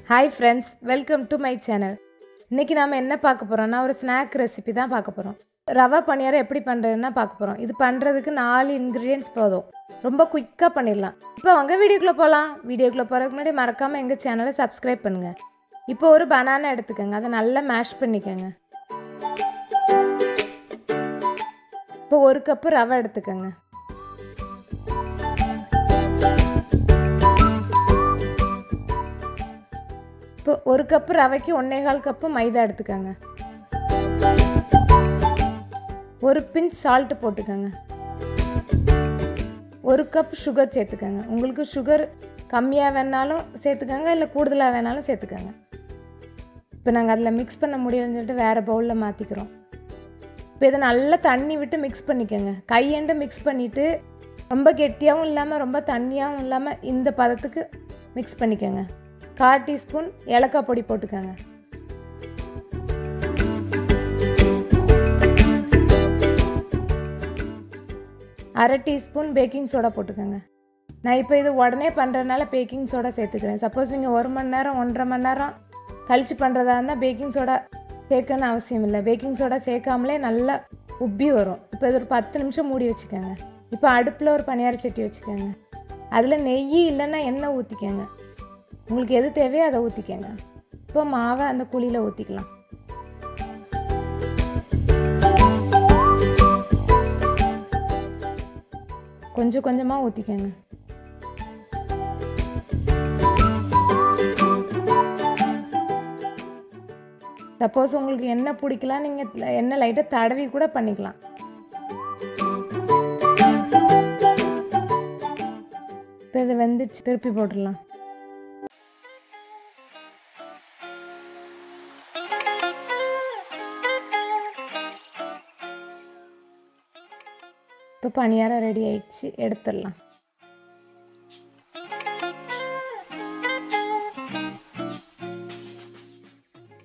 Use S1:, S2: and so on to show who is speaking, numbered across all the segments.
S1: Hi friends, welcome to my channel. இன்னைக்கு நாம என்ன பார்க்க போறோம்னா ஒரு ஸ்நாக் ரெசிபி தான் பார்க்க போறோம். ரவா பனியாரம் எப்படி பண்றதுன்னா பார்க்க போறோம். இது பண்றதுக்கு 4 ingredients போதும். ரொம்ப குயிக்கா பண்ணிடலாம். இப்போ வாங்க வீடியோக்குள்ள போலாம். வீடியோக்குள்ள போறதுக்கு முன்னாடி மறக்காம எங்க சேனலை சப்ஸ்கிரைப் பண்ணுங்க. இப்போ ஒரு பனானா எடுத்துக்கங்க. அதை நல்லா மேஷ் பண்ணிக்கங்க. இப்போ 1 கப் ரவை எடுத்துக்கங்க. இப்போ 1 கப் ரவைக்கு 1.25 கப் மைதா எடுத்துக்கங்க. 1 பிஞ்ச் சால்ட் போட்டுக்கங்க. 1 கப் சுகர் சேர்த்துக்கங்க. உங்களுக்கு சுகர் கம்மியா வேணாலும் சேர்த்துக்கங்க, இல்ல கூடுதலா வேணாலும் சேர்த்துக்கங்க. இப்போ நாங்க அதல mix பண்ண முடியலன்னு சொல்லிட்டு வேற பவுல்ல மாத்திக்கிறோம். இப்போ இத நல்லா தண்ணி விட்டு mix பண்ணிக்கங்க. கையண்ட mix பண்ணிட்டு ரொம்ப கெட்டியாவும் இல்லாம ரொம்ப தண்ணியாவும் இல்லாம இந்த பதத்துக்கு mix பண்ணிக்கங்க. 1/4 டீஸ்பூன் ஏலக்காய் பொடி போட்டுக்கங்க. 1/2 டீஸ்பூன் பேக்கிங் சோடா போட்டுக்கங்க. நான் இப்போ இது உடனே பண்றதனால பேக்கிங் சோடா சேர்த்துக்கிறேன். சப்போஸ் நீங்க 1 மணி நேரம் 1.5 மணி நேரம் கழிச்சு பண்றதா இருந்தா பேக்கிங் சோடா சேர்க்கணும் அவசியம் இல்லை. பேக்கிங் சோடா சேர்க்காமலே நல்லா உப்பி வரும். இப்போ இது ஒரு 10 நிமிஷம் மூடி வச்சுக்கோங்க. இப்போ அடுப்பில் ஒரு பனியார சட்டி வச்சுக்கோங்க. அதில் நெய் இல்லைன்னா எண்ணெய் ஊற்றிக்கங்க. உங்களுக்கு எது தேவையோ அதை ஊற்றிக்கங்க. இப்போ மாவை அந்த குழியில் ஊற்றிக்கலாம். கொஞ்சம் கொஞ்சமாக ஊற்றிக்கங்க. சப்போஸ் உங்களுக்கு எண்ணெய் பிடிக்கலாம், நீங்கள் எண்ணெய் லைட்டாக தடவி கூட பண்ணிக்கலாம். இப்போ இதை வெந்துச்சு, திருப்பி போட்டுடலாம். இப்போ பனியாரம் ரெடி ஆயிடுச்சு, எடுத்துடலாம்.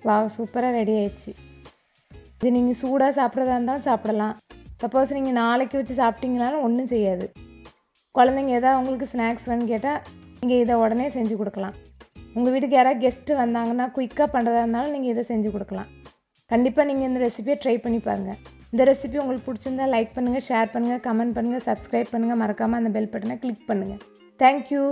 S1: வாவ், சூப்பராக ரெடி ஆயிடுச்சு. இது நீங்கள் சூடாக சாப்பிட்றதா இருந்தாலும் சாப்பிடலாம். சப்போஸ் நீங்கள் நாளைக்கு வச்சு சாப்பிட்டீங்கனாலும் ஒன்றும் செய்யாது. குழந்தைங்க ஏதாவது உங்களுக்கு ஸ்நாக்ஸ் வேணும்னு கேட்டால் நீங்கள் இதை உடனே செஞ்சு கொடுக்கலாம். உங்கள் வீட்டுக்கு யாராவது கெஸ்ட்டு வந்தாங்கன்னா குயிக்காக பண்ணுறதா இருந்தாலும் நீங்கள் இதை செஞ்சு கொடுக்கலாம். கண்டிப்பாக நீங்கள் இந்த ரெசிபியை ட்ரை பண்ணி பாருங்கள். இந்த ரெசிபி உங்களுக்கு பிடிச்சிருந்தா லைக் பண்ணுங்கள், ஷேர் பண்ணுங்கள், கமெண்ட் பண்ணுங்கள், சப்ஸ்கிரைப் பண்ணுங்கள். மறக்காமல் அந்த பெல் பட்டனை கிளிக் பண்ணுங்கள். தேங்க்யூ.